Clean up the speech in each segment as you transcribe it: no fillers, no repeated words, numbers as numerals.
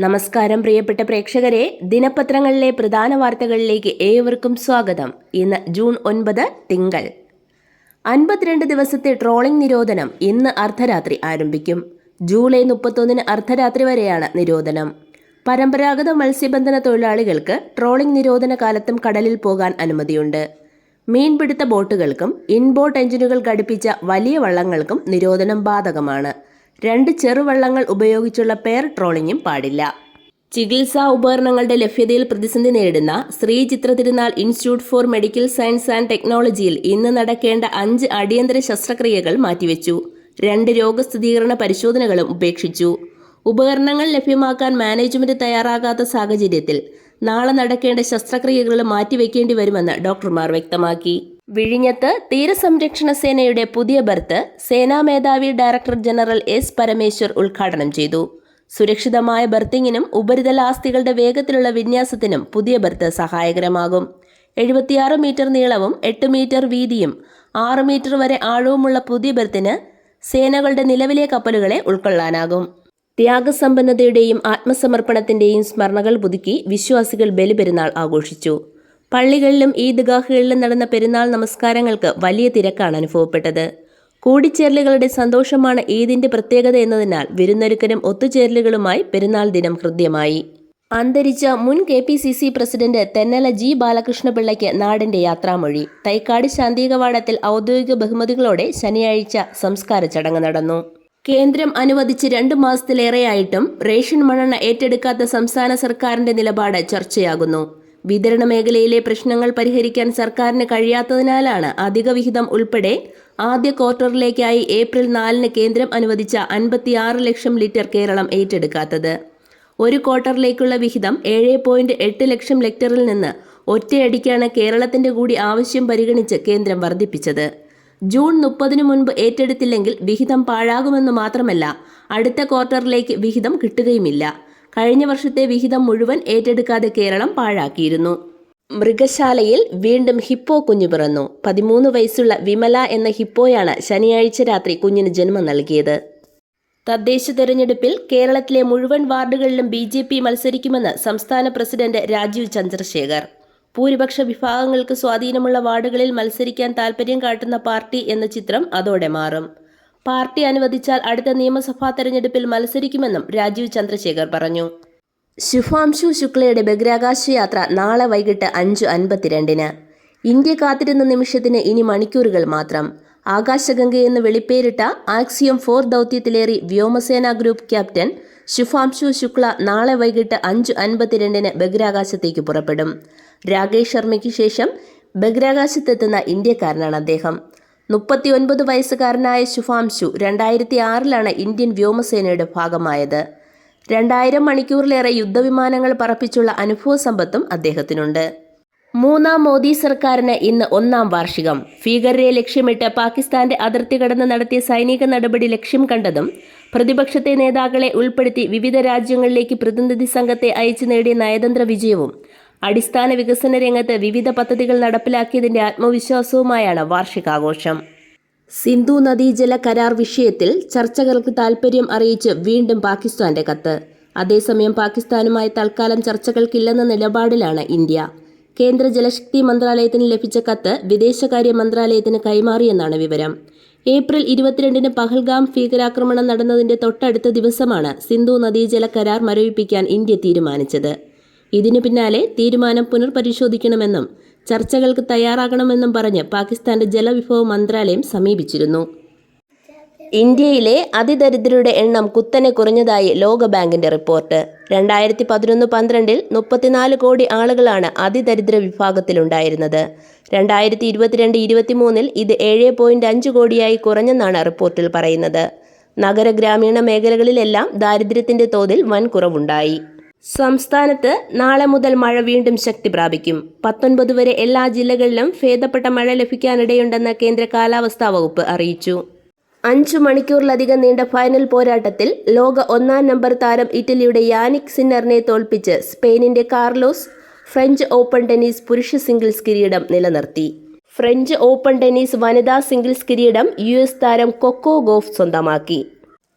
നമസ്കാരം പ്രിയപ്പെട്ട പ്രേക്ഷകരെ, ദിനപത്രങ്ങളിലെ പ്രധാന വാർത്തകളിലേക്ക് ഏവർക്കും സ്വാഗതം. ഇന്ന് ജൂൺ 9 തിങ്കൾ. 52 ദിവസത്തെ ട്രോളിംഗ് നിരോധനം ഇന്ന് അർദ്ധരാത്രി ആരംഭിക്കും. ജൂലൈ 31 അർദ്ധരാത്രി വരെയാണ് നിരോധനം. പരമ്പരാഗത മത്സ്യബന്ധന തൊഴിലാളികൾക്ക് ട്രോളിംഗ് നിരോധന കാലത്തും കടലിൽ പോകാൻ അനുമതിയുണ്ട്. മീൻപിടുത്ത ബോട്ടുകൾക്കും ഇൻബോട്ട് എഞ്ചിനുകൾ ഘടിപ്പിച്ച വലിയ വള്ളങ്ങൾക്കും നിരോധനം ബാധകമാണ്. 2 ചെറുവള്ളങ്ങൾ ഉപയോഗിച്ചുള്ള പെയർ ട്രോളിംഗും പാടില്ല. ചികിത്സാ ഉപകരണങ്ങളുടെ ലഭ്യതയിൽ പ്രതിസന്ധി നേരിടുന്ന ശ്രീ ചിത്ര തിരുനാൾ institute four medical science and ടെക്നോളജിയിൽ ഇന്ന് നടക്കേണ്ട 5 അടിയന്തര ശസ്ത്രക്രിയകൾ മാറ്റിവെച്ചു. 2 രോഗസ്ഥിരീകരണ പരിശോധനകളും ഉപേക്ഷിച്ചു. ഉപകരണങ്ങൾ ലഭ്യമാക്കാൻ മാനേജ്മെന്റ് തയ്യാറാകാത്ത സാഹചര്യത്തിൽ നാളെ നടക്കേണ്ട ശസ്ത്രക്രിയകൾ മാറ്റിവെക്കേണ്ടി വരുമെന്ന് ഡോക്ടർമാർ വ്യക്തമാക്കി. വിഴിഞ്ഞത്ത് തീരസംരക്ഷണ സേനയുടെ പുതിയ ബർത്ത് സേനാ മേധാവി ഡയറക്ടർ ജനറൽ എസ് പരമേശ്വർ ഉദ്ഘാടനം ചെയ്തു. സുരക്ഷിതമായ ബർത്തിങ്ങിനും ഉപരിതല ആസ്തികളുടെ വേഗത്തിലുള്ള വിന്യാസത്തിനും പുതിയ ബർത്ത് സഹായകരമാകും. 76 മീറ്റർ നീളവും 8 മീറ്റർ വീതിയും 6 മീറ്റർ വരെ ആഴവുമുള്ള പുതിയ ബർത്തിന് സേനകളുടെ നിലവിലെ കപ്പലുകളെ ഉൾക്കൊള്ളാനാകും. ത്യാഗസമ്പന്നതയുടെയും ആത്മസമർപ്പണത്തിന്റെയും സ്മരണകൾ പുതുക്കി വിശ്വാസികൾ ബലിപെരുന്നാൾ ആഘോഷിച്ചു. പള്ളികളിലും ഈദ്ഗാഹുകളിലും നടന്ന പെരുന്നാൾ നമസ്കാരങ്ങൾക്ക് വലിയ തിരക്കാണ് അനുഭവപ്പെട്ടത്. കൂടിച്ചേരലുകളുടെ സന്തോഷമാണ് ഈദിന്റെ പ്രത്യേകത എന്നതിനാൽ വിരുന്നൊരുക്കലും ഒത്തുചേരലുകളുമായി പെരുന്നാൾ ദിനം ഹൃദ്യമായി. അന്തരിച്ച മുൻ KPCC പ്രസിഡന്റ് തെന്നല G. ബാലകൃഷ്ണപിള്ളയ്ക്ക് നാടിന്റെ യാത്രാമൊഴി. തൈക്കാട് ശാന്തികവാടത്തിൽ ഔദ്യോഗിക ബഹുമതികളോടെ ശനിയാഴ്ച സംസ്കാര ചടങ്ങ് നടന്നു. കേന്ദ്രം അനുവദിച്ച് 2 മാസത്തിലേറെയായിട്ടും റേഷൻ മണ്ണെണ്ണ ഏറ്റെടുക്കാത്ത സംസ്ഥാന സർക്കാരിന്റെ നിലപാട് ചർച്ചയാകുന്നു. വിതരണ മേഖലയിലെ പ്രശ്നങ്ങൾ പരിഹരിക്കാൻ സർക്കാരിന് കഴിയാത്തതിനാലാണ് അധിക വിഹിതം ഉൾപ്പെടെ ആദ്യ ക്വാർട്ടറിലേക്കായി ഏപ്രിൽ 4 കേന്ദ്രം അനുവദിച്ച 56 ലക്ഷം ലിറ്റർ കേരളം ഏറ്റെടുക്കാത്തത്. ഒരു ക്വാർട്ടറിലേക്കുള്ള വിഹിതം 7.8 ലക്ഷം ലിറ്ററിൽ നിന്ന് ഒറ്റയടിക്കാണ് കേരളത്തിന്റെ കൂടി ആവശ്യം പരിഗണിച്ച് കേന്ദ്രം വർദ്ധിപ്പിച്ചത്. ജൂൺ 30 മുൻപ് ഏറ്റെടുത്തില്ലെങ്കിൽ വിഹിതം പാഴാകുമെന്ന് മാത്രമല്ല, അടുത്ത ക്വാർട്ടറിലേക്ക് വിഹിതം കിട്ടുകയുമില്ല. കഴിഞ്ഞ വർഷത്തെ വിഹിതം മുഴുവൻ ഏറ്റെടുക്കാതെ കേരളം പാഴാക്കിയിരുന്നു. മൃഗശാലയിൽ വീണ്ടും ഹിപ്പോ കുഞ്ഞു പിറന്നു. 13 വയസ്സുള്ള വിമല എന്ന ഹിപ്പോയാണ് ശനിയാഴ്ച രാത്രി കുഞ്ഞിന് ജന്മം നൽകിയത്. തദ്ദേശ തെരഞ്ഞെടുപ്പിൽ കേരളത്തിലെ മുഴുവൻ വാർഡുകളിലും BJP മത്സരിക്കുമെന്ന് സംസ്ഥാന പ്രസിഡന്റ് രാജീവ് ചന്ദ്രശേഖർ. ഭൂരിപക്ഷ വിഭാഗങ്ങൾക്ക് സ്വാധീനമുള്ള വാർഡുകളിൽ മത്സരിക്കാൻ താൽപര്യം കാട്ടുന്ന പാർട്ടി എന്ന ചിത്രം അതോടെ മാറും. പാർട്ടി അനുവദിച്ചാൽ അടുത്ത നിയമസഭാ തെരഞ്ഞെടുപ്പിൽ മത്സരിക്കുമെന്നും രാജീവ് ചന്ദ്രശേഖർ പറഞ്ഞു. ശുഭാംശു ശുക്ലയുടെ ബഹിരാകാശ യാത്ര നാളെ വൈകിട്ട് 5:52. ഇന്ത്യ കാത്തിരുന്ന നിമിഷത്തിന് ഇനി മണിക്കൂറുകൾ മാത്രം. ആകാശഗംഗയെന്ന് വെളിപ്പേരിട്ട ആക്സിയം 4 ദൗത്യത്തിലേറി വ്യോമസേന ഗ്രൂപ്പ് ക്യാപ്റ്റൻ ശുഭാംശു ശുക്ല നാളെ വൈകിട്ട് 5:52 ബഹിരാകാശത്തേക്ക് പുറപ്പെടും. രാകേഷ് ശർമ്മയ്ക്ക് ശേഷം ബഹിരാകാശത്തെത്തുന്ന ഇന്ത്യക്കാരനാണ് അദ്ദേഹം. 39 വയസ്സുകാരനായ ശുഭാംശു 2006 ഇന്ത്യൻ വ്യോമസേനയുടെ ഭാഗമായത്. 2000 മണിക്കൂറിലേറെ യുദ്ധവിമാനങ്ങൾ പറപ്പിച്ചുള്ള അനുഭവ സമ്പത്തും അദ്ദേഹത്തിനുണ്ട്. 3ാം മോദി സർക്കാരിന് ഇന്ന് 1ാം വാർഷികം. ഭീകരരെ ലക്ഷ്യമിട്ട് പാകിസ്ഥാന്റെ അതിർത്തി കടന്ന് നടത്തിയ സൈനിക നടപടി ലക്ഷ്യം കണ്ടതും പ്രതിപക്ഷത്തെ നേതാക്കളെ ഉൾപ്പെടുത്തി വിവിധ രാജ്യങ്ങളിലേക്ക് പ്രതിനിധി സംഘത്തെ അയച്ചു നേടിയ നയതന്ത്ര വിജയവും അടിസ്ഥാന വികസന രംഗത്ത് വിവിധ പദ്ധതികൾ നടപ്പിലാക്കിയതിന്റെ ആത്മവിശ്വാസവുമായാണ് വാർഷികാഘോഷം. സിന്ധു നദീജല കരാർ വിഷയത്തിൽ ചർച്ചകൾക്ക് താൽപര്യം അറിയിച്ച് വീണ്ടും പാകിസ്ഥാന്റെ കത്ത്. അതേസമയം പാകിസ്ഥാനുമായി തൽക്കാലം ചർച്ചകൾക്കില്ലെന്ന നിലപാടിലാണ് ഇന്ത്യ. കേന്ദ്ര ജലശക്തി മന്ത്രാലയത്തിന് ലഭിച്ച കത്ത് വിദേശകാര്യ മന്ത്രാലയത്തിന് കൈമാറിയെന്നാണ് വിവരം. ഏപ്രിൽ 22 പഹൽഗാം ഭീകരാക്രമണം നടന്നതിന്റെ തൊട്ടടുത്ത ദിവസമാണ് സിന്ധു നദീജല കരാർ മരവിപ്പിക്കാൻ ഇന്ത്യ തീരുമാനിച്ചത്. ഇതിനു പിന്നാലെ തീരുമാനം പുനർപരിശോധിക്കണമെന്നും ചർച്ചകൾക്ക് തയ്യാറാകണമെന്നും പറഞ്ഞ് പാകിസ്ഥാന്റെ ജലവിഭവ മന്ത്രാലയം സമീപിച്ചിരുന്നു. ഇന്ത്യയിലെ അതിദരിദ്രരുടെ എണ്ണം കുത്തനെ കുറഞ്ഞതായി ലോകബാങ്കിന്റെ റിപ്പോർട്ട്. 2011-12 34 കോടി ആളുകളാണ് അതിദരിദ്ര വിഭാഗത്തിലുണ്ടായിരുന്നത്. 2022-23 ഇത് 7.5 കോടിയായി കുറഞ്ഞെന്നാണ് റിപ്പോർട്ടിൽ പറയുന്നത്. നഗര ഗ്രാമീണ മേഖലകളിലെല്ലാം ദാരിദ്ര്യത്തിന്റെ തോതിൽ വൻ കുറവുണ്ടായി. സംസ്ഥാനത്ത് നാളെ മുതൽ മഴ വീണ്ടും ശക്തി പ്രാപിക്കും. 19 വരെ എല്ലാ ജില്ലകളിലും ഭേദപ്പെട്ട മഴ ലഭിക്കാനിടയുണ്ടെന്ന് കേന്ദ്ര കാലാവസ്ഥാ വകുപ്പ് അറിയിച്ചു. 5 മണിക്കൂറിലധികം നീണ്ട ഫൈനൽ പോരാട്ടത്തിൽ ലോക 1ാം നമ്പർ താരം ഇറ്റലിയുടെ യാനിക് സിന്നറിനെ തോൽപ്പിച്ച് സ്പെയിനിന്റെ കാർലോസ് ഫ്രഞ്ച് ഓപ്പൺ ടെന്നീസ് പുരുഷ സിംഗിൾസ് കിരീടം നിലനിർത്തി. ഫ്രഞ്ച് ഓപ്പൺ ടെന്നീസ് വനിതാ സിംഗിൾസ് കിരീടം US താരം കൊക്കോ ഗോഫ് സ്വന്തമാക്കി.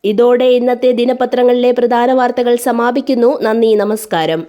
ഇതോടെ ഇന്നത്തെ ദിനപത്രങ്ങളിലെ പ്രധാന വാർത്തകൾ സമാപിക്കുന്നു. നന്ദി, നമസ്കാരം.